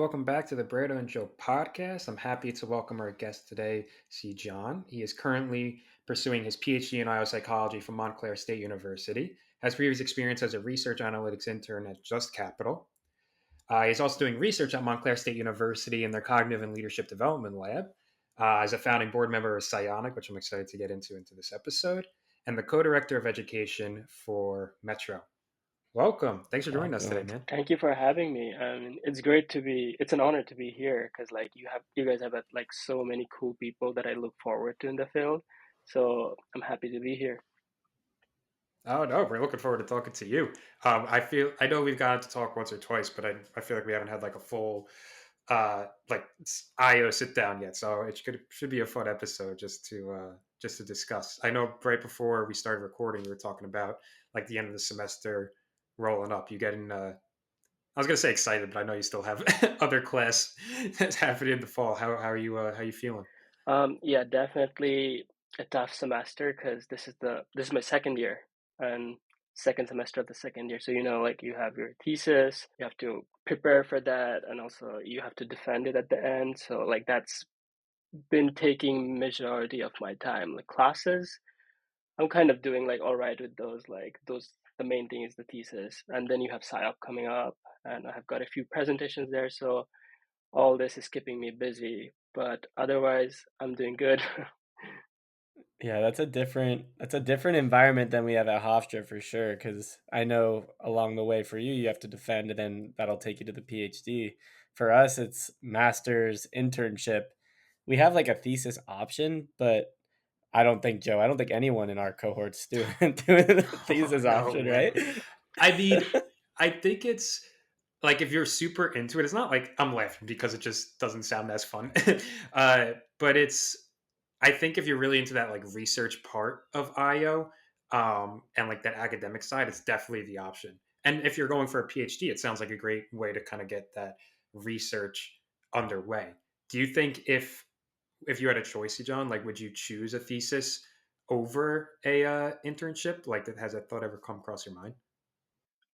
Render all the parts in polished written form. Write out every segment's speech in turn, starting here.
welcome back to the Brado and Joe podcast. I'm happy to welcome our guest today, Sijan. He is currently pursuing his PhD in psychology from Montclair State University, has previous experience as a research analytics intern at Just Capital. He's also doing research at Montclair State University in their Cognitive and Leadership Development Lab, as a founding board member of SIONYC, which I'm excited to get into this episode, and the co-director of education for Metro. Welcome. Thanks for joining us today, Welcome. man. Thank you for having me. It's an honor to be here because like you guys have like so many cool people that I look forward to in the field. So I'm happy to be here. Oh no, we're looking forward to talking to you. I know we've gotten to talk once or twice, but I feel like we haven't had like a full IO sit down yet. So should be a fun episode just to discuss. I know right before we started recording, we were talking about like the end of the semester rolling up. You getting I was gonna say excited, but I know you still have other class that's happening in the fall. How are you feeling? Yeah, definitely a tough semester because this is my second year and second semester of the second year. So like you have your thesis, you have to prepare for that, and also you have to defend it at the end. So like that's been taking majority of my time. Like classes, I'm kind of doing like all right with those. Like those, the main thing is the thesis, and then you have PsyOp coming up, and I have got a few presentations there. So all this is keeping me busy, but otherwise, I'm doing good. Yeah, that's a different environment than we have at Hofstra for sure. Because I know along the way for you, you have to defend, and then that'll take you to the PhD. For us, it's master's internship. We have like a thesis option, but I don't think anyone in our cohort's doing doing the Oh thesis no, option, man. right? I mean, I think it's like if you're super into it, it's not like I'm laughing because it just doesn't sound as fun. But I think if you're really into that like research part of IO, and like that academic side, it's definitely the option. And if you're going for a PhD, it sounds like a great way to kind of get that research underway. Do you think if you had a choice, John, like would you choose a thesis over a internship? Like, has that thought ever come across your mind?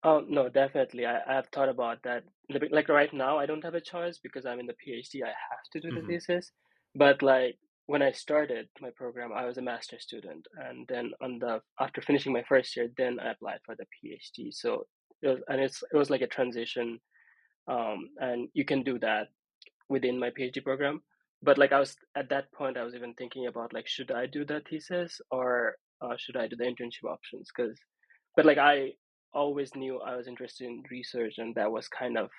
Oh, no, definitely. I've thought about that. Like right now, I don't have a choice because I'm in the PhD. I have to do the Hmm. thesis. But like when I started my program, I was a master's student, and then after finishing my first year, then I applied for the PhD. So it was like a transition, and you can do that within my PhD program. But like I was at that point, I was even thinking about like should I do the thesis or should I do the internship options? But like I always knew I was interested in research, and that was kind of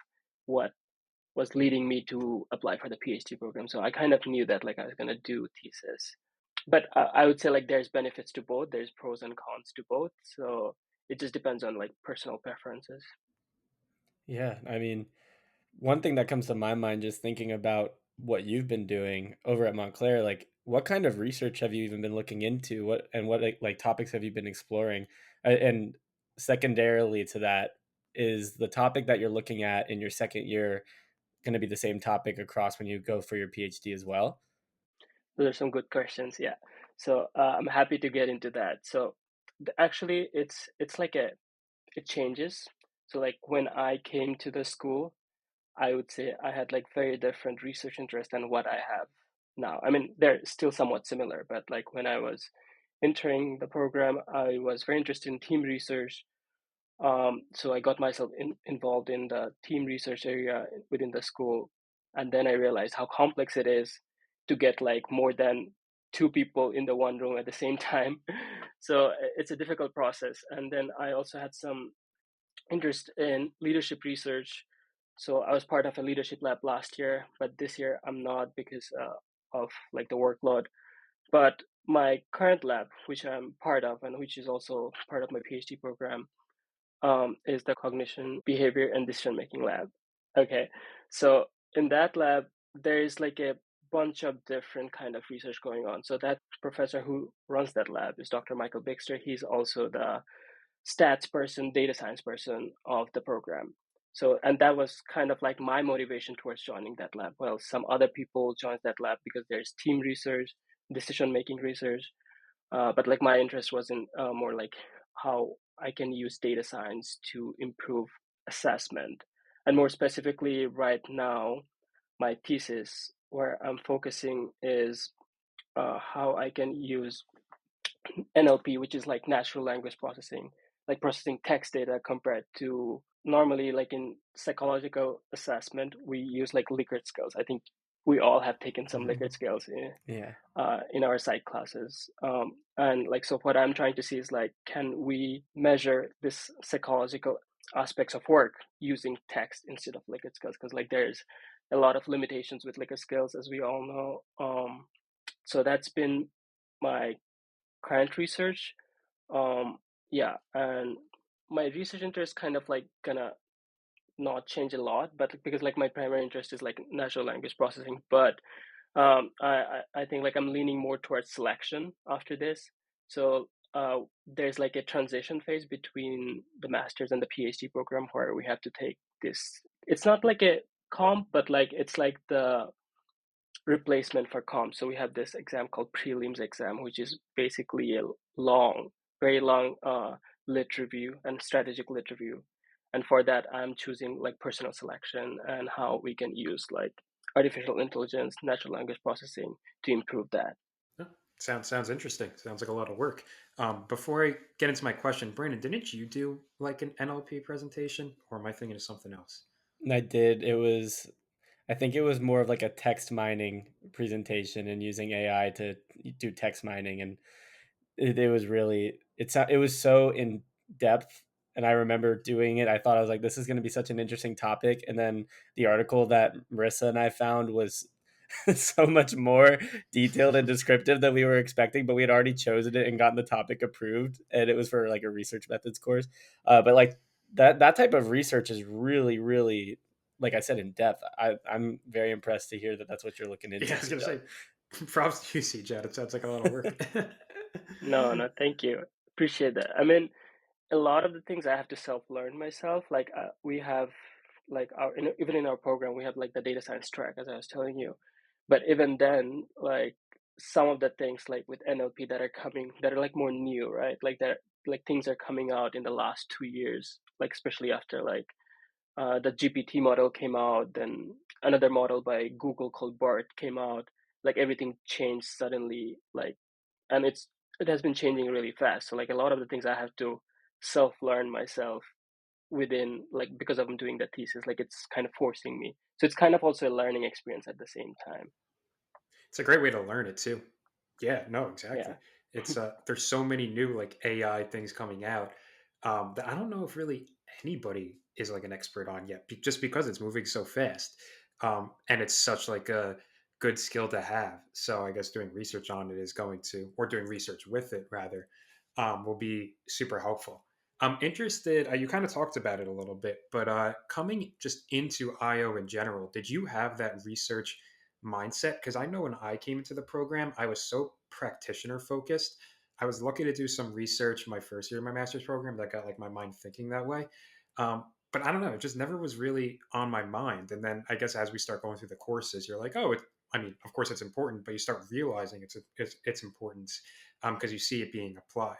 what was leading me to apply for the PhD program. So I kind of knew that like I was gonna do thesis. But I would say like there's benefits to both. There's pros and cons to both. So it just depends on like personal preferences. Yeah, I mean, one thing that comes to my mind just thinking about what you've been doing over at Montclair, like what kind of research have you even been looking into? What like topics have you been exploring? And secondarily to that, is the topic that you're looking at in your second year going to be the same topic across when you go for your PhD as well? Those are some good questions. Yeah. So I'm happy to get into that. So actually, it's like it changes. So like when I came to the school, I would say I had like very different research interest than what I have now. I mean, they're still somewhat similar, but like when I was entering the program, I was very interested in team research. So I got myself involved in the team research area within the school, and then I realized how complex it is to get like more than two people in the one room at the same time. So it's a difficult process. And then I also had some interest in leadership research. So I was part of a leadership lab last year, but this year I'm not because of like the workload. But my current lab, which I'm part of and which is also part of my PhD program, is the cognition, behavior, and decision making lab. Okay, so in that lab, there is like a bunch of different kind of research going on. So that professor who runs that lab is Dr. Michael Bixter. He's also the stats person, data science person of the program. So, and that was kind of like my motivation towards joining that lab. Well, some other people joined that lab because there's team research, decision making research, but like my interest was in more like how I can use data science to improve assessment. And more specifically, right now, my thesis where I'm focusing is how I can use NLP, which is like natural language processing, like processing text data compared to normally like in psychological assessment, we use like Likert scales. I think we all have taken some Mhm. Likert scales Yeah. in our psych classes. And like, so what I'm trying to see is like, can we measure this psychological aspects of work using text instead of Likert scales? Because like there's a lot of limitations with Likert scales, as we all know. So that's been my current research. Um, yeah, and my research interest kind of like gonna not change a lot, but because like my primary interest is like natural language processing, but I think like I'm leaning more towards selection after this. So there's like a transition phase between the master's and the PhD program where we have to take this. It's not like a comp, but like it's like the replacement for comp. So we have this exam called prelims exam, which is basically a long, very long lit review and strategic lit review. And for that, I'm choosing like personal selection and how we can use like artificial intelligence, natural language processing to improve that. Yeah, sounds interesting. Sounds like a lot of work. Before I get into my question, Brandon, didn't you do like an NLP presentation, or am I thinking of something else? And I did. I think it was more of like a text mining presentation and using AI to do text mining, and it was really it was so in depth. And I remember doing it. I thought I was like, this is going to be such an interesting topic. And then the article that Marissa and I found was so much more detailed and descriptive than we were expecting. But we had already chosen it and gotten the topic approved, and it was for like a research methods course. But like that type of research is really, really, like I said, in depth. I'm very impressed to hear that that's what you're looking Yeah, I into, was gonna Sijan. say, props to you, CJ. It sounds like a lot of work. No, no, thank you. Appreciate that. I mean, a lot of the things I have to self-learn myself. Like we have like even in our program we have like the data science track, as I was telling you. But even then, like some of the things like with NLP that are coming that are like more new, right? Like that like things are coming out in the last 2 years, like especially after like the GPT model came out, then another model by Google called BART came out. Like everything changed suddenly, like, and it has been changing really fast. So like a lot of the things I have to self learn myself within like because I'm doing the thesis, like it's kind of forcing me. So it's kind of also a learning experience at the same time. It's a great way to learn it too. Yeah, no, Yeah. exactly. It's there's so many new like AI things coming out that I don't know if really anybody is like an expert on yet, just because it's moving so fast, and it's such like a good skill to have. So I guess doing research on it is going to, or doing research with it rather, will be super helpful. I'm interested. You kind of talked about it a little bit, but coming just into IO in general, did you have that research mindset? Because I know when I came into the program, I was so practitioner focused. I was lucky to do some research my first year of my master's program that got like my mind thinking that way. But I don't know, it just never was really on my mind. And then I guess as we start going through the courses, you're like, oh, I mean, of course it's important, but you start realizing its importance because you see it being applied.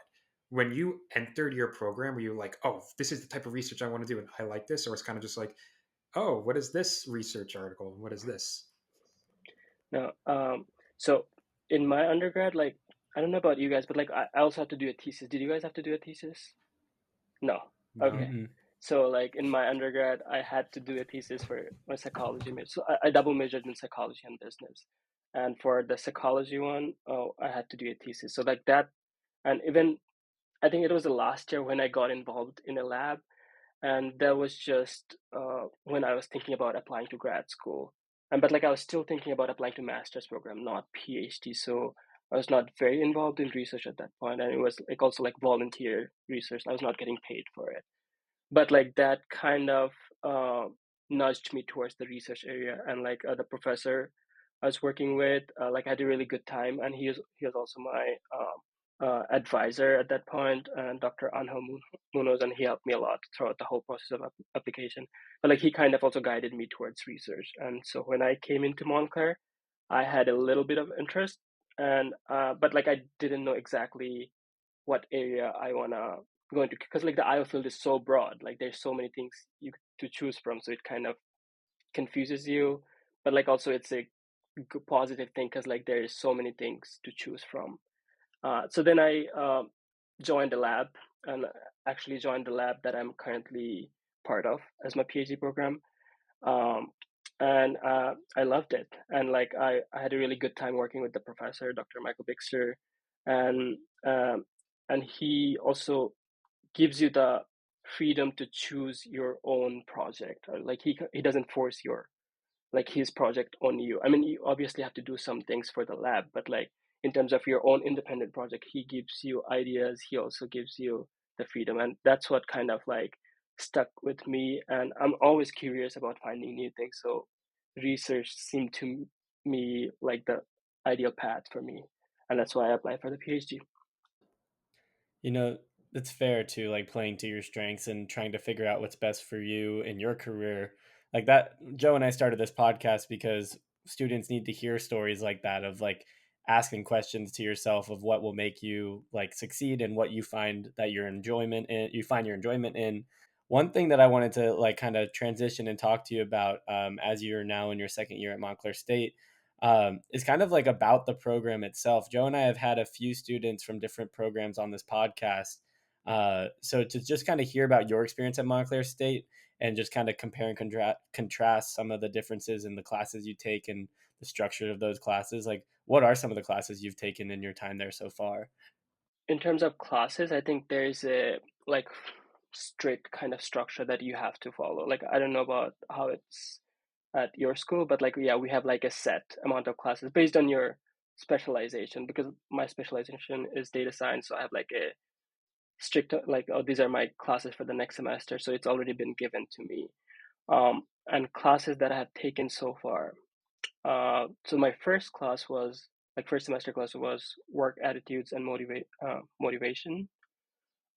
When you entered your program, were you like, oh, this is the type of research I want to do and I like this? Or it's kind of just like, oh, what is this research article? And what is this? No. So in my undergrad, like I don't know about you guys, but like I also have to do a thesis. Did you guys have to do a thesis? No. No. Okay. Mm-mm. So like in my undergrad, I had to do a thesis for my psychology major. So I double majored in psychology and business. And for the psychology one, oh, I had to do a thesis. So like that, and even I think it was the last year when I got involved in a lab, and that was just when I was thinking about applying to grad school. And but like I was still thinking about applying to master's program, not PhD. So I was not very involved in research at that point, and it was like also like volunteer research. I was not getting paid for it, but like that kind of uh, nudged me towards the research area. And like the professor I was working with, like I had a really good time, and he was also my advisor at that point, and Dr. Angel Munoz, and he helped me a lot throughout the whole process of application. But like he kind of also guided me towards research, and so when I came into Montclair, I had a little bit of interest, and but like I didn't know exactly what area I wanna going to, because like the IO field is so broad, like there's so many things you to choose from, so it kind of confuses you, but like also it's a positive thing because like there is so many things to choose from. So then I joined the lab, and actually joined the lab that I'm currently part of as my PhD program. Um, and I loved it. And like I had a really good time working with the professor, Dr. Michael Bixter, and um, and he also gives you the freedom to choose your own project. Or like he doesn't force your like his project on you. I mean, you obviously have to do some things for the lab, but like in terms of your own independent project, he gives you ideas. He also gives you the freedom, and that's what kind of like stuck with me. And I'm always curious about finding new things. So research seemed to me like the ideal path for me, and that's why I applied for the PhD. You know, it's fair to like playing to your strengths and trying to figure out what's best for you in your career. Like that, Joe and I started this podcast because students need to hear stories like that of like asking questions to yourself of what will make you like succeed and what you find that you find your enjoyment in. One thing that I wanted to like kind of transition and talk to you about as you're now in your second year at Montclair State is kind of like about the program itself. Joe and I have had a few students from different programs on this podcast. So to just kind of hear about your experience at Montclair State and just kind of compare and contrast some of the differences in the classes you take and the structure of those classes, like what are some of the classes you've taken in your time there so far? In terms of classes, I think there's a like strict kind of structure that you have to follow. Like I don't know about how it's at your school, but like yeah, we have like a set amount of classes based on your specialization. Because my specialization is data science, so I have like a strict like, oh, these are my classes for the next semester, so it's already been given to me. And classes that I have taken so far. So my first class was like first semester class was work attitudes and motivation.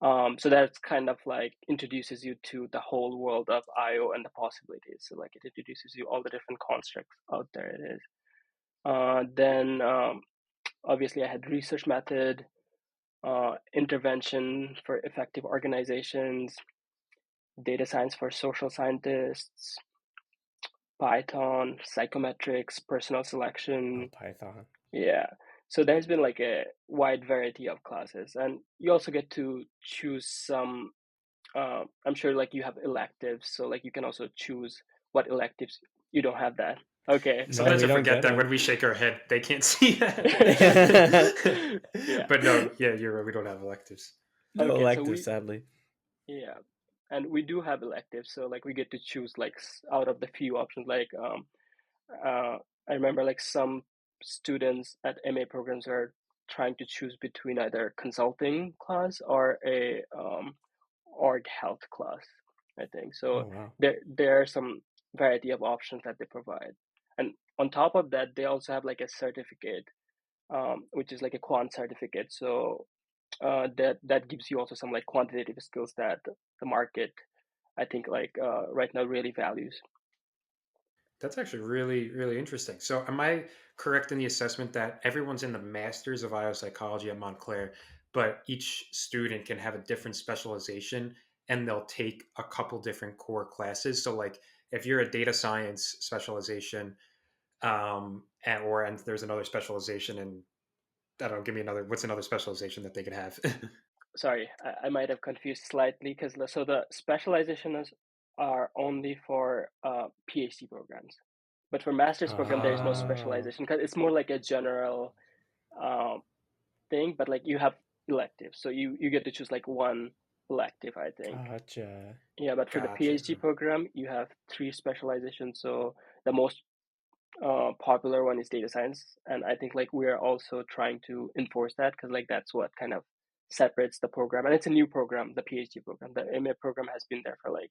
So that's kind of like introduces you to the whole world of IO and the possibilities. So like it introduces you all the different constructs out there. It is. Then obviously I had research method, intervention for effective organizations, data science for social scientists, Python, psychometrics, personal Oh, selection. Python. Yeah. So there's been like a wide variety of classes, and you also get to choose some. I'm sure like you have electives, so like you can also choose what electives you don't have that. Okay, No, Sometimes we I don't forget get that when them. we shake our head, they can't see yeah. that. But no, yeah, you're right. We don't have electives. No Okay, so electives, sadly. yeah, and we do have electives, so like we get to choose like out of the few options. Like uh, I remember like some students at MA programs are trying to choose between either consulting class or a org health class, I think. So Oh wow. there are some variety of options that they provide. And on top of that, they also have like a certificate, which is like a quant certificate. So that gives you also some like quantitative skills that the market, I think, like right now really values. That's actually really, really interesting. So, am I correct in the assessment that everyone's in the Masters of Biopsychology at Montclair, but each student can have a different specialization and they'll take a couple different core classes? So, like, if you're a data science specialization, and there's another specialization, and I don't know, give me another. What's another specialization that they could have? Sorry, I might have confused slightly because so the specializations are only for PhD programs, but for master's program there is no Oh, specialization because it's more like a general um, thing. But like you have electives, so you get to choose like one elective, I think. gotcha. Yeah, but for the Gotcha. PhD program, you have three specializations. So the most popular one is data science, and I think like we're also trying to enforce that because like that's what kind of separates the program, and it's a new program, the PhD program. The MA program has been there for like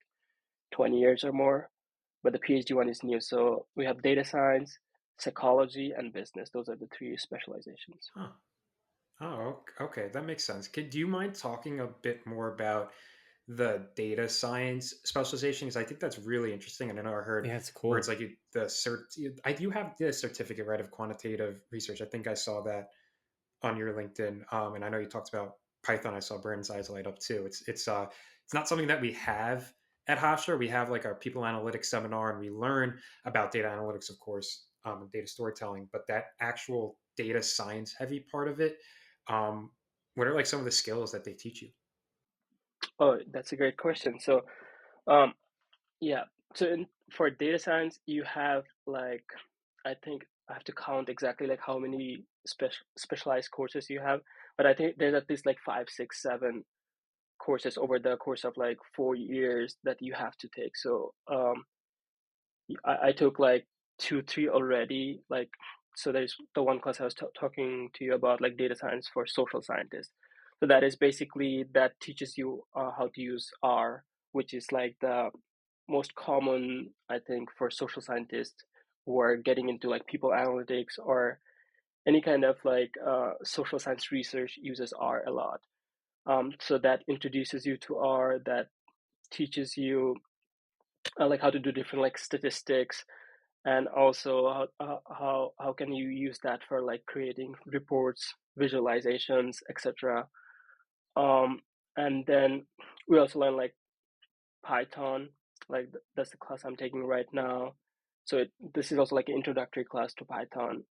20 years or more, but the PhD one is new. So we have data science, psychology, and business. Those are the three specializations. Huh. Oh, okay, that makes sense. Do you mind talking a bit more about the data science specialization? Because I think that's really interesting, and I know I heard Yeah, it's where it's cool. like the cert. I do have the certificate, right, of quantitative research. I think I saw that on your LinkedIn, and I know you talked about. Python, I saw Brandon's eyes light up too. It's not something that we have at Hofstra. We have like our people analytics seminar, and we learn about data analytics, of course, and data storytelling. But that actual data science heavy part of it, um, what are like some of the skills that they teach you? Oh, that's a great question. So, um, yeah. So for data science, you have like, I think I have to count exactly like how many specialized courses you have, but I think there's at least like five, six, seven courses over the course of like 4 years that you have to take. So, I took like two, three already. Like, so there's the one class I was talking to you about, like data science for social scientists. So that is basically that teaches you how to use R, which is like the most common, I think, for social scientists who are getting into like people analytics or any kind of like social science research uses R a lot. So that introduces you to R, that teaches you like how to do different like statistics, and also how can you use that for like creating reports, visualizations, etc. um and then we also learn like Python, like that's the class I'm taking right now. So this is also like an introductory class to Python.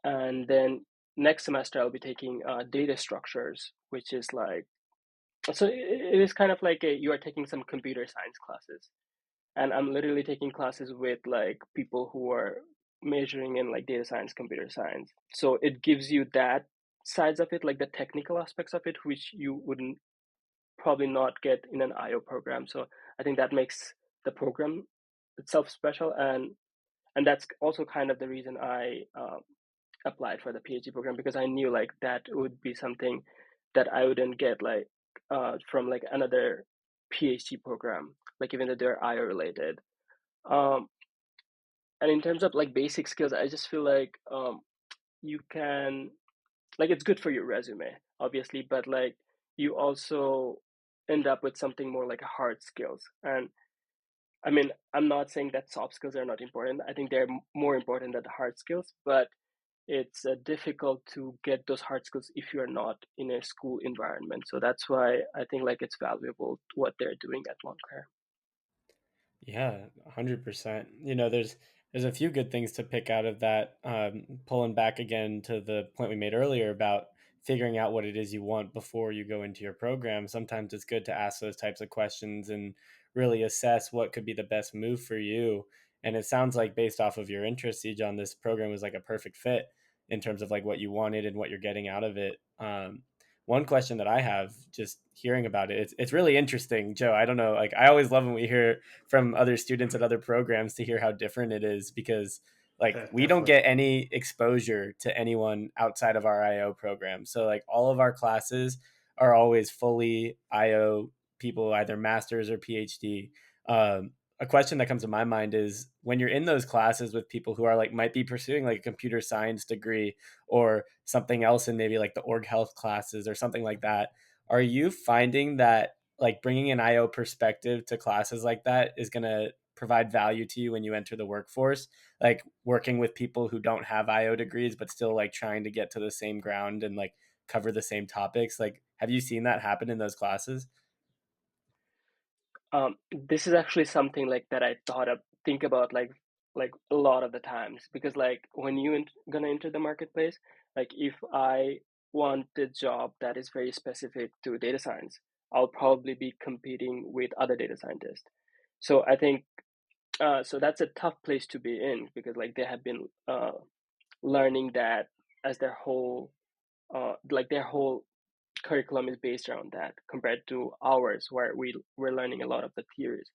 And then next semester I'll be taking data structures, which is like, so it is kind of like you are taking some computer science classes, and I'm literally taking classes with like people who are majoring in like data science, computer science. So it gives you that sides of it, like the technical aspects of it, which you wouldn't probably not get in an IO program. So I think that makes the program itself special, and that's also kind of the reason I applied for the PhD program, because I knew like that would be something that I wouldn't get like from like another PhD program, like even though they're IO related. Um, and in terms of like basic skills, I just feel like you can, like, it's good for your resume, obviously, but like you also end up with something more like a hard skills. And I mean, I'm not saying that soft skills are not important. I think they're more important than the hard skills, but it's difficult to get those hard skills if you're not in a school environment. So that's why I think like it's valuable what they're doing at Montclair. Yeah, 100%. You know, there's a few good things to pick out of that. Pulling back again to the point we made earlier about figuring out what it is you want before you go into your program. Sometimes it's good to ask those types of questions and really assess what could be the best move for you. And it sounds like based off of your interest, Sijan, this program was like a perfect fit in terms of like what you wanted and what you're getting out of it. One question that I have, just hearing about it, it's really interesting, Joe. I don't know, like I always love when we hear from other students at other programs to hear how different it is, because like we don't Definitely. get any exposure to anyone outside of our IO program. So like all of our classes are always fully IO people, either masters or PhD. A question that comes to my mind is when you're in those classes with people who are like might be pursuing like a computer science degree or something else in maybe like the org health classes or something like that, are you finding that like bringing an IO perspective to classes like that is going to provide value to you when you enter the workforce, like working with people who don't have IO degrees but still like trying to get to the same ground and like cover the same topics? Like have you seen that happen in those classes? This is actually something like that I think about like a lot of the times, because like when you gonna enter the marketplace, like if I want a job that is very specific to data science, I'll probably be competing with other data scientists. So I think so that's a tough place to be in, because like they have been learning that as their whole curriculum is based around that, compared to ours where we're learning a lot of the theories.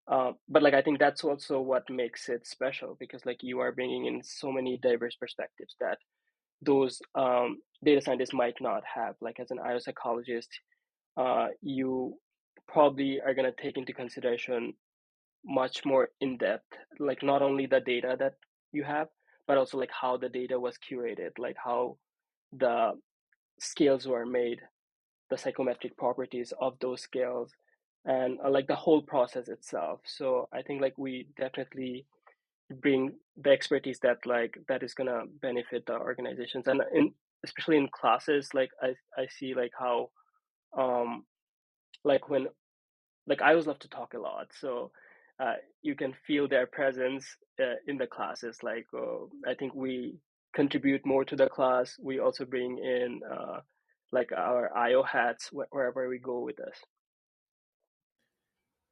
But like I think that's also what makes it special, because like you are bringing in so many diverse perspectives that those data scientists might not have. Like as an IO psychologist, you probably are going to take into consideration much more in depth, like not only the data that you have, but also like how the data was curated, like how the scales were made, the psychometric properties of those scales, and like the whole process itself. So I think like we definitely bring the expertise that like that is gonna benefit the organizations. And especially in classes, like I see like how um like when like I always love to talk a lot, so you can feel their presence in the classes. Like I think we contribute more to the class. We also bring in like our IO hats wherever we go with us.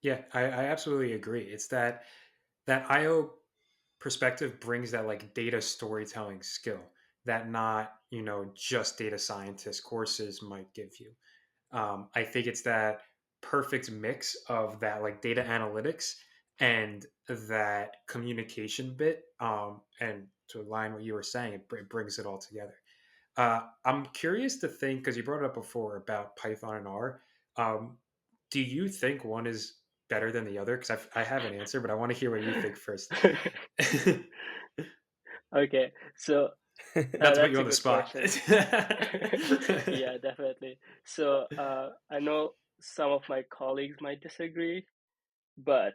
Yeah, I absolutely agree. It's that IO perspective brings that like data storytelling skill that not just data scientist courses might give you. I think it's that perfect mix of that like data analytics and that communication bit. And to align what you were saying, it brings it all together. I'm curious to think because you brought it up before about Python and R. Um, do you think one is better than the other? Because I have an answer, but I want to hear what you think first. Okay, so Not to put that's you a on the good spot. question. Yeah, definitely. So I know some of my colleagues might disagree, but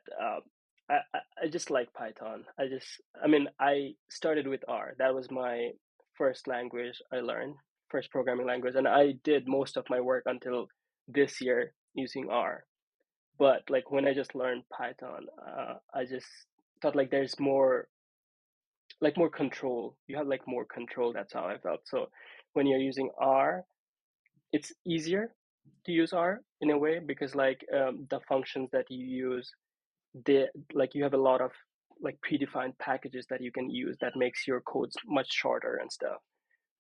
I just like Python. I mean, I started with R. That was my first language I learned, first programming language, and I did most of my work until this year using R. But like when I just learned Python, I just thought like there's more control. You have like more control. That's how I felt. So when you're using R, it's easier to use R in a way because like the functions that you use, they like you have a lot of like predefined packages that you can use that makes your codes much shorter and stuff.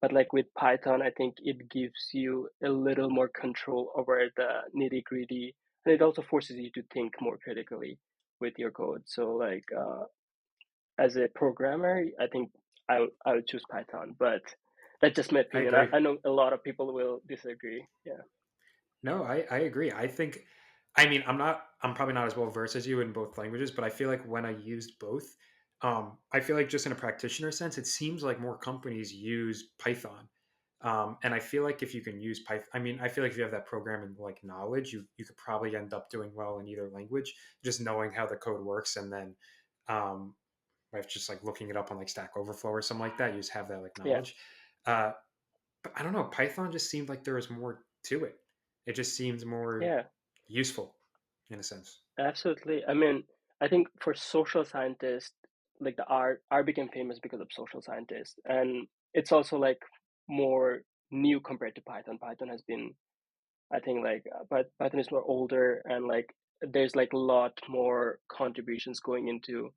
But like with Python, I think it gives you a little more control over the nitty gritty, and it also forces you to think more critically with your code. So like as a programmer, I think I would choose Python, but that's just my I opinion. agree. I know a lot of people will disagree. Yeah. No, I agree. I'm probably not as well versed as you in both languages, but I feel like when I used both, I feel like just in a practitioner sense, it seems like more companies use Python. And I feel like if you can use Python, I feel like if you have that programming like knowledge, you could probably end up doing well in either language, just knowing how the code works, and then um, by just like looking it up on like Stack Overflow or something like that, you just have that like Yeah. knowledge. Uh, but I don't know. Python just seemed like there was more to it. It just seems more Yeah. useful in a sense. Absolutely. I mean, I think for social scientists, like the R became famous because of social scientists, and it's also like more new compared to Python. Python has been, I think, like, but Python is more older, and like there's like a lot more contributions going into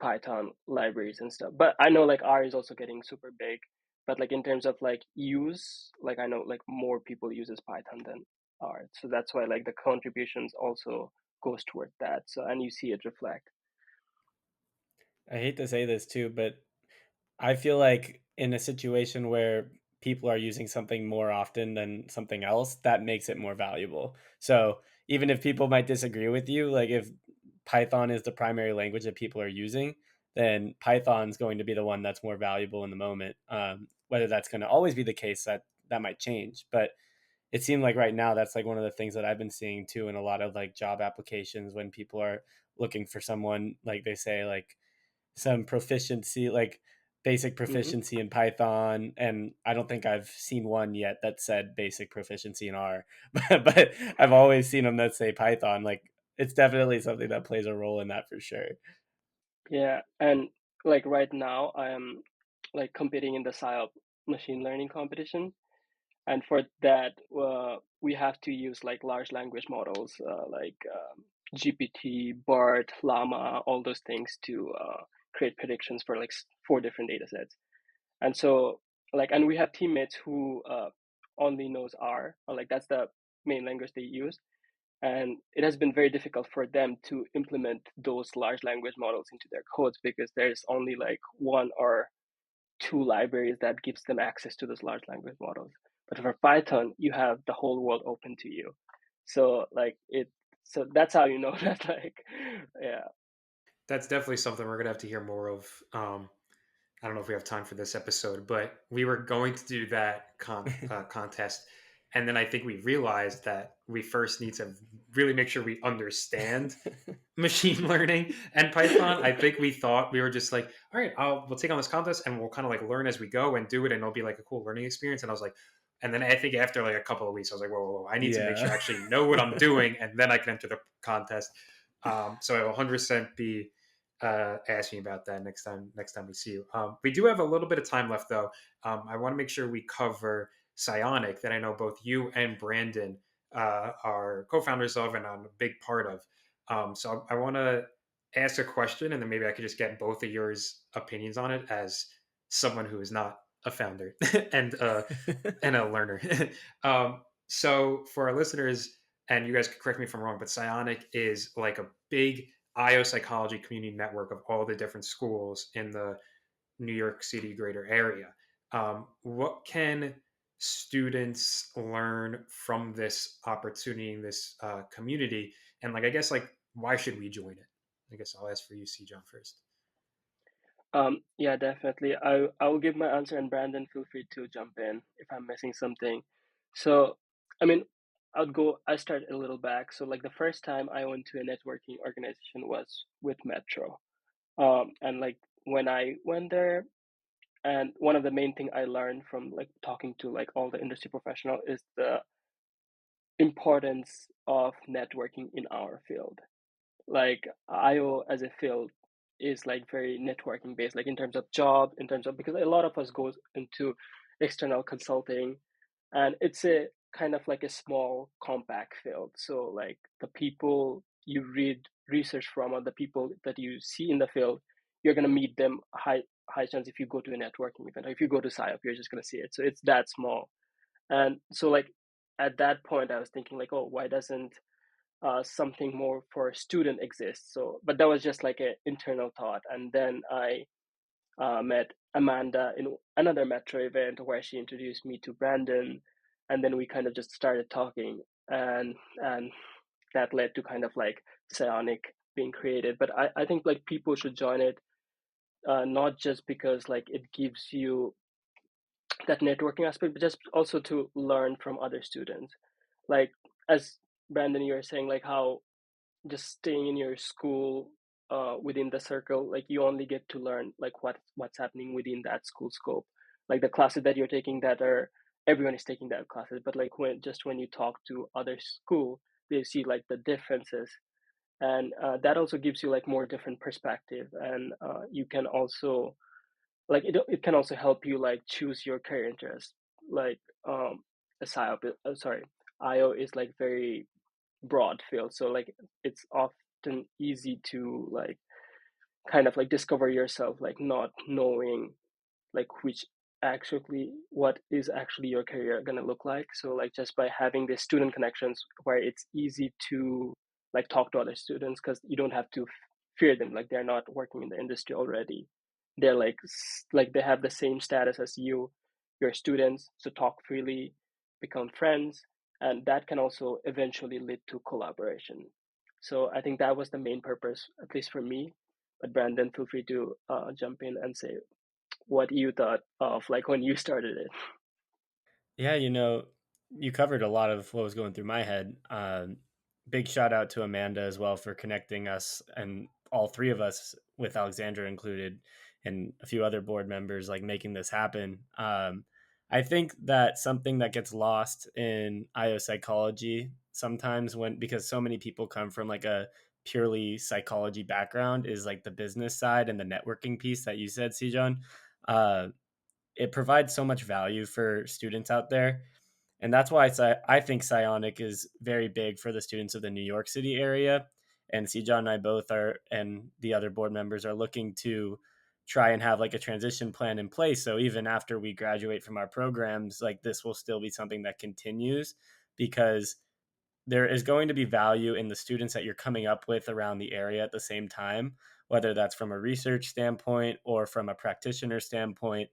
Python libraries and stuff. But I know like R is also getting super big. But like in terms of like use, like I know like more people uses Python than R. So that's why like the contributions also goes toward that. So and you see it reflect. I hate to say this too, but I feel like in a situation where people are using something more often than something else, that makes it more valuable. So even if people might disagree with you, like if Python is the primary language that people are using, then Python's going to be the one that's more valuable in the moment. Whether that's going to always be the case, that might change. But it seemed like right now that's like one of the things that I've been seeing too in a lot of like job applications when people are looking for someone, like they say like some proficiency, like basic Hmm. proficiency in Python, and I don't think I've seen one yet that said basic proficiency in R, but I've always seen them that say Python. Like it's definitely something that plays a role in that for sure. Yeah, and like right now I am like competing in the SIOP machine learning competition. And for that, we have to use like large language models like GPT, BART, Llama, all those things to create predictions for like four different data sets. And so, like, and we have teammates who only knows R, or like that's the main language they use. And it has been very difficult for them to implement those large language models into their codes because there's only like one or two libraries that gives them access to those large language models. But for Python, you have the whole world open to you. So like it, so that's how you know that like, yeah. That's definitely something we're gonna have to hear more of. I don't know if we have time for this episode, but we were going to do that contest, and then I think we realized that we first need to really make sure we understand machine learning and Python. I think we thought we were just like, all right, we'll take on this contest and we'll kind of like learn as we go and do it, and it'll be like a cool learning experience. And I was like, and then I think after like a couple of weeks, I was like, whoa, whoa, whoa, I need to make Yeah. sure I actually know what I'm doing, and then I can enter the contest. So I will 100% be asking about that next time. Next time we see you, we do have a little bit of time left though. I want to make sure we cover SIONYC, that I know both you and Brandon are co-founders of and I'm a big part of. So I want to ask a question, and then maybe I could just get both of yours opinions on it as someone who is not a founder and a learner. So for our listeners, and you guys can correct me if I'm wrong, but Psionic is like a big IO psychology community network of all the different schools in the New York City greater area. What can students learn from this opportunity in this community? And like, I guess like, why should we join it? I guess I'll ask for you, Sijan, first. Yeah, definitely. I will give my answer, and Brandon, feel free to jump in if I'm missing something. So, I mean, I start a little back. So, like the first time I went to a networking organization was with Metro. And like when I went there, and one of the main thing I learned from like talking to like all the industry professional is the importance of networking in our field. Like IO as a field is like very networking based, like in terms of job, in terms of, because a lot of us goes into external consulting, and it's a kind of like a small compact field. So like the people you read research from or the people that you see in the field, you're gonna meet them high chance if you go to a networking event, or if you go to PsyOp, you're just gonna see it. So it's that small. And so like at that point I was thinking like, oh, why doesn't something more for student exists? So, but that was just like an internal thought. And then I met Amanda in another Metro event where she introduced me to Brandon, and then we kind of just started talking, and that led to kind of like Psionic being created. But I think like people should join it, not just because like it gives you that networking aspect, but just also to learn from other students. Like as Brandon, you were saying, like how just staying in your school within the circle, like you only get to learn like what's happening within that school scope, like the classes that you're taking that are, everyone is taking that classes, but like when you talk to other school, they see like the differences. And that also gives you like more different perspective, and you can also like it can also help you like choose your career interest. Like a PsyOp, sorry, IO is like very broad field, so like it's often easy to like kind of like discover yourself, like not knowing like which actually what is actually your career going to look like. So like just by having the student connections where it's easy to like talk to other students, because you don't have to fear them, like they're not working in the industry already, they're like they have the same status as you, you're students, so talk freely, become friends, and that can also eventually lead to collaboration. So I think that was the main purpose, at least for me. But Brandon, feel free to jump in and say what you thought of like when you started it. Yeah, you covered a lot of what was going through my head. Big shout out to Amanda as well for connecting us and all three of us, with Alexandra included, and a few other board members, like making this happen. I think that something that gets lost in IO psychology sometimes, when because so many people come from like a purely psychology background, is like the business side and the networking piece that you said, Sijan. Uh, it provides so much value for students out there. And that's why I think Psionic is very big for the students of the New York City area. And Sijan and I both are, and the other board members are looking to try and have like a transition plan in place. So even after we graduate from our programs, like this will still be something that continues, because there is going to be value in the students that you're coming up with around the area at the same time, whether that's from a research standpoint or from a practitioner standpoint.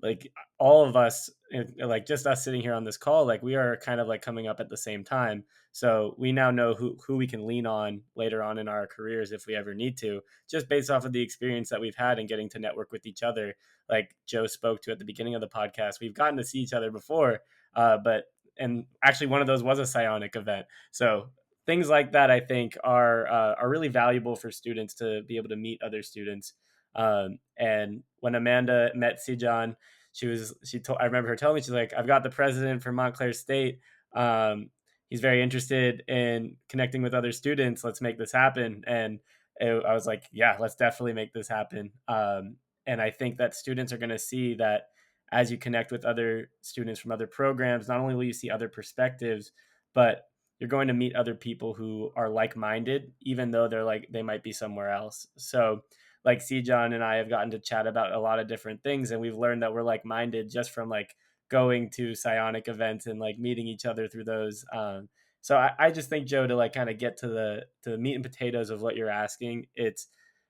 Like all of us, like just us sitting here on this call, like we are kind of like coming up at the same time. So we now know who we can lean on later on in our careers if we ever need to, just based off of the experience that we've had and getting to network with each other. Like Joe spoke to at the beginning of the podcast, we've gotten to see each other before, but and actually one of those was a psionic event. So things like that, I think, are really valuable for students to be able to meet other students. And when Amanda met Sijan, she told I remember her telling me, she's like, I've got the president for Montclair State. Um, he's very interested in connecting with other students. Let's make this happen. And I was like, yeah, let's definitely make this happen. And I think that students are going to see that as you connect with other students from other programs, not only will you see other perspectives, but you're going to meet other people who are like-minded, even though they might be somewhere else. So like Sijan and I have gotten to chat about a lot of different things, and we've learned that we're like-minded just from like going to psionic events and like meeting each other through those. So I just think, Joe, to like kind of get to the meat and potatoes of what you're asking, it's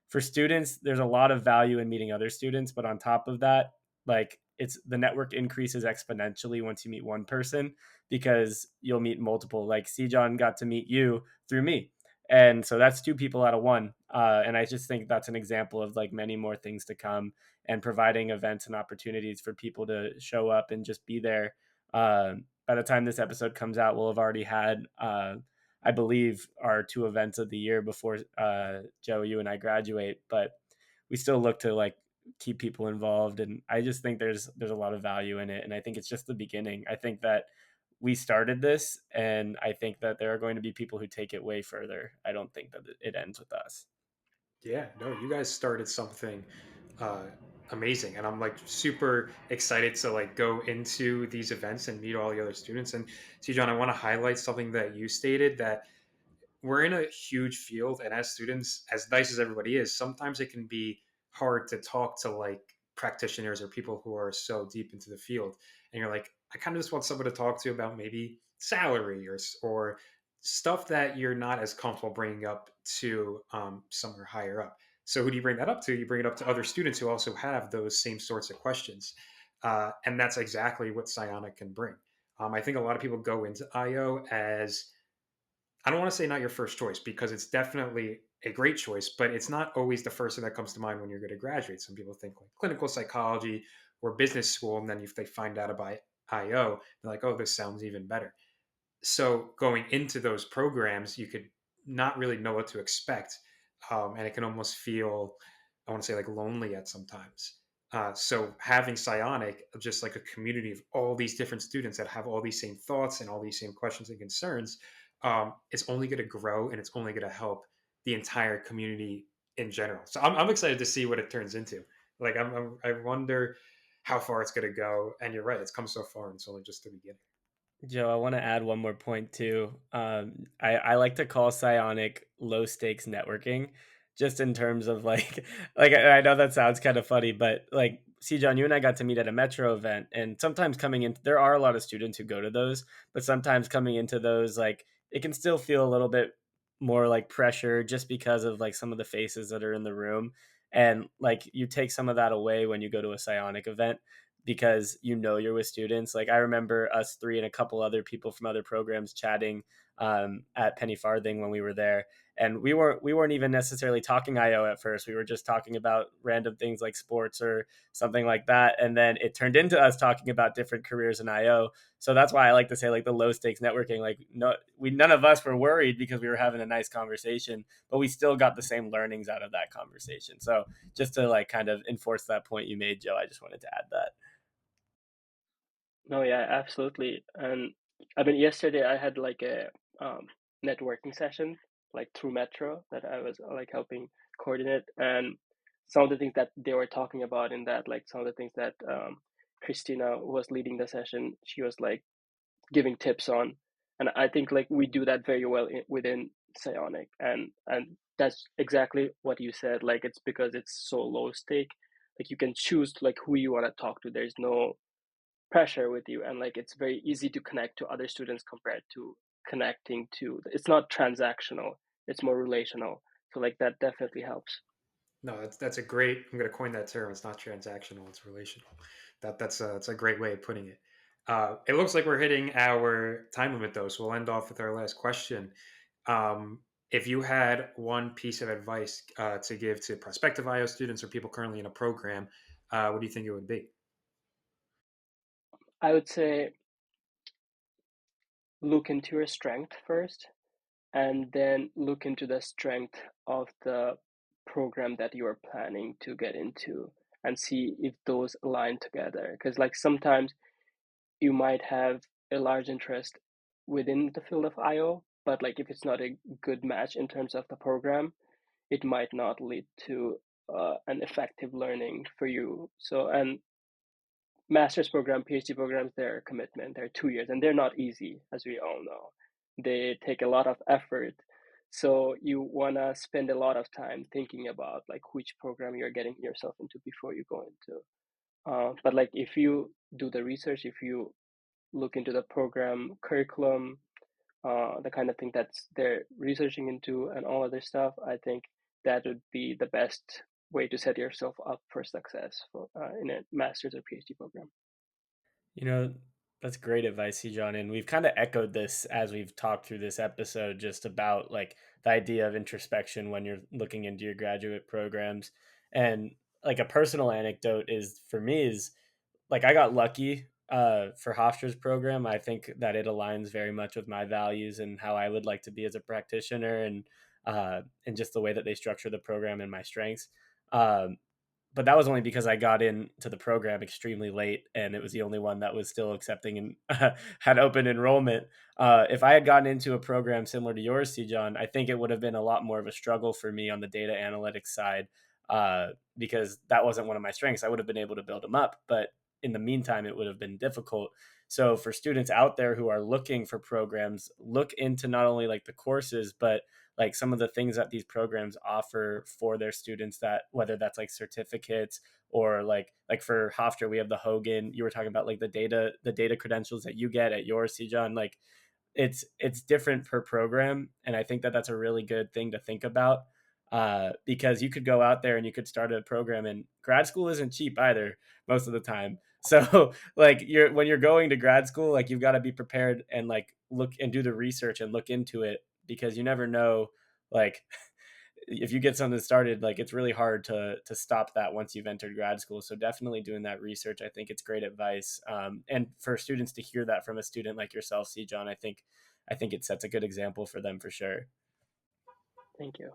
for students, there's a lot of value in meeting other students, but on top of that, like it's the network increases exponentially once you meet one person, because you'll meet multiple. Like Sijan got to meet you through me. And so that's two people out of one. And I just think that's an example of like many more things to come, and providing events and opportunities for people to show up and just be there. By the time this episode comes out, we'll have already had, I believe, our two events of the year before, Joe, you and I graduate. But we still look to like keep people involved, and I just think there's a lot of value in it, and I think it's just the beginning. I think that we started this, and I think that there are going to be people who take it way further. I don't think that it ends with us. Yeah, no, you guys started something uh, amazing, and I'm like super excited to like go into these events and meet all the other students. And see, John, I want to highlight something that you stated, that we're in a huge field, and as students, as nice as everybody is, sometimes it can be hard to talk to like practitioners or people who are so deep into the field, and you're like, I kind of just want someone to talk to about maybe salary or stuff that you're not as comfortable bringing up to somewhere higher up. So who do you bring that up to? You bring it up to other students who also have those same sorts of questions, and that's exactly what psionic can bring. I think a lot of people go into IO as, I don't want to say not your first choice, because it's definitely a great choice, but it's not always the first thing that comes to mind when you're going to graduate. Some people think like clinical psychology or business school, and then if they find out about IO, they're like, oh, this sounds even better. So going into those programs, you could not really know what to expect, and it can almost feel, I want to say, like lonely at sometimes. So having Psionic, just like a community of all these different students that have all these same thoughts and all these same questions and concerns, it's only going to grow, and it's only going to help the entire community in general. So I'm excited to see what it turns into. Like I wonder how far it's going to go. And you're right, it's come so far, and it's only just the beginning. Joe, I want to add one more point too. I like to call psionic low stakes networking, just in terms of like like I know that sounds kind of funny, but like, see, John, you and I got to meet at a Metro event, and sometimes coming in, there are a lot of students who go to those, but sometimes coming into those, like it can still feel a little bit more like pressure, just because of like some of the faces that are in the room, and like you take some of that away when you go to a psionic event, because you know you're with students. Like I remember us three and a couple other people from other programs chatting, at Penny Farthing when we were there, and we weren't even necessarily talking IO at first. We were just talking about random things like sports or something like that, and then it turned into us talking about different careers in IO. So that's why I like to say like the low stakes networking. Like no, we none of us were worried because we were having a nice conversation, but we still got the same learnings out of that conversation. So just to like kind of enforce that point you made, Joe, I just wanted to add that. No, yeah, absolutely. And I mean, yesterday I had like a networking session, like through Metro, that I was like helping coordinate. And some of the things that they were talking about in that, like some of the things that Christina was leading the session, she was like giving tips on. And I think like we do that very well within Psionic. And that's exactly what you said. Like it's because it's so low stake. Like you can choose to like who you want to talk to. There's no pressure with you, and like it's very easy to connect to other students compared to connecting to, it's not transactional, it's more relational. So like that definitely helps. No, that's a great. I'm going to coin that term. It's not transactional; it's relational. That's a great way of putting it. It looks like we're hitting our time limit, though, so we'll end off with our last question. If you had one piece of advice to give to prospective IO students or people currently in a program, what do you think it would be? I would say look into your strength first. and then look into the strength of the program that you are planning to get into and see if those align together. Because, like, sometimes you might have a large interest within the field of IO, but like if it's not a good match in terms of the program, it might not lead to an effective learning for you. So, and master's program, PhD programs, they're commitment. They're 2 years, and they're not easy, as we all know. They take a lot of effort. So you wanna spend a lot of time thinking about like which program you're getting yourself into before you go into. But like if you do the research, if you look into the program curriculum, the kind of thing that's they're researching into, and all other stuff, I think that would be the best way to set yourself up for success for, in a master's or PhD program. You know, that's great advice, Sijan. And we've kind of echoed this as we've talked through this episode, just about like the idea of introspection when you're looking into your graduate programs. And like a personal anecdote is for me is like I got lucky for Hofstra's program. I think that it aligns very much with my values and how I would like to be as a practitioner, and just the way that they structure the program and my strengths. Um, but that was only because I got into the program extremely late, and it was the only one that was still accepting and had open enrollment. If I had gotten into a program similar to yours, Sijan, I think it would have been a lot more of a struggle for me on the data analytics side, because that wasn't one of my strengths. I would have been able to build them up, but in the meantime, it would have been difficult. So for students out there who are looking for programs, look into not only like the courses, but like some of the things that these programs offer for their students, that whether that's like certificates or like for Hofstra, we have the Hogan. You were talking about like the data credentials that you get at your Sijan. Like it's different per program, and I think that that's a really good thing to think about, because you could go out there and you could start a program, and grad school isn't cheap either most of the time. So like when you're going to grad school, like you've got to be prepared and like look and do the research and look into it, because you never know, like if you get something started, like it's really hard to stop that once you've entered grad school. So definitely doing that research, I think it's great advice. And for students to hear that from a student like yourself, C. John, I think it sets a good example for them for sure. Thank you.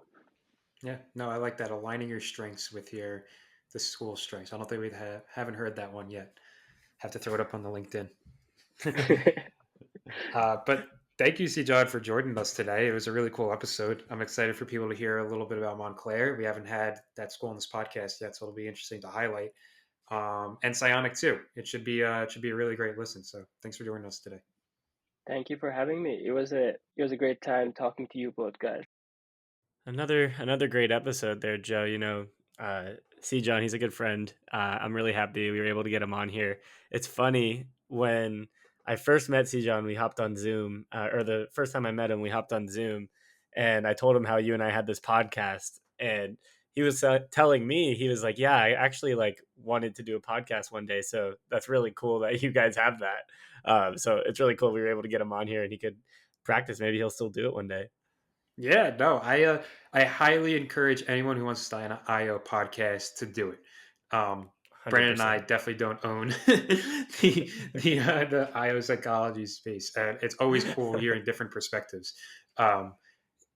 Yeah, no, I like that, aligning your strengths with your the school strengths. I don't think we haven't heard that one yet. Have to throw it up on the LinkedIn. But thank you, C. John, for joining us today. It was a really cool episode. I'm excited for people to hear a little bit about Montclair. We haven't had that school in this podcast yet, so it'll be interesting to highlight. And SIONYC too. It should be a really great listen. So thanks for joining us today. Thank you for having me. It was a great time talking to you both, guys. Another great episode there, Joe. C. John, he's a good friend. I'm really happy we were able to get him on here. It's funny, when I first met C. John, we hopped on Zoom, or the first time I met him, we hopped on Zoom, and I told him how you and I had this podcast, and he was telling me, he was like, "Yeah, I actually like wanted to do a podcast one day." So that's really cool that you guys have that. So it's really cool we were able to get him on here, and he could practice. Maybe he'll still do it one day. Yeah, no, I highly encourage anyone who wants to start an IO podcast to do it. Hundred Brandon and I percent. definitely don't own the IO psychology space, and it's always cool hearing different perspectives, um,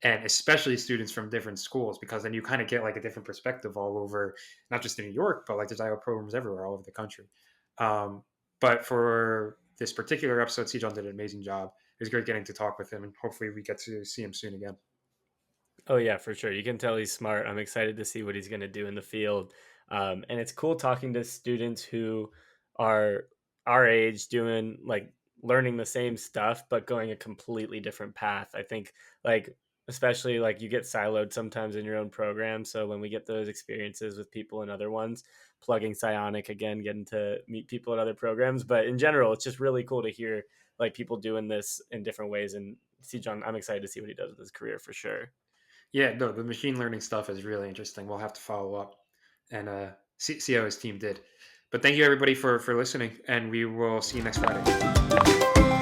and especially students from different schools, because then you kind of get like a different perspective all over, not just in New York, but like there's IO programs everywhere, all over the country. Um, but for this particular episode, Sijan did an amazing job. It was great getting to talk with him, and hopefully we get to see him soon again. Oh yeah, for sure. You can tell he's smart. I'm excited to see what he's going to do in the field. And it's cool talking to students who are our age, doing like learning the same stuff but going a completely different path. I think, like, especially like you get siloed sometimes in your own program. So when we get those experiences with people in other ones, plugging Psionic again, getting to meet people in other programs. But in general, it's just really cool to hear like people doing this in different ways. And see John, I'm excited to see what he does with his career for sure. Yeah, no, the machine learning stuff is really interesting. We'll have to follow up and see how his team did. But thank you everybody for listening, and we will see you next Friday.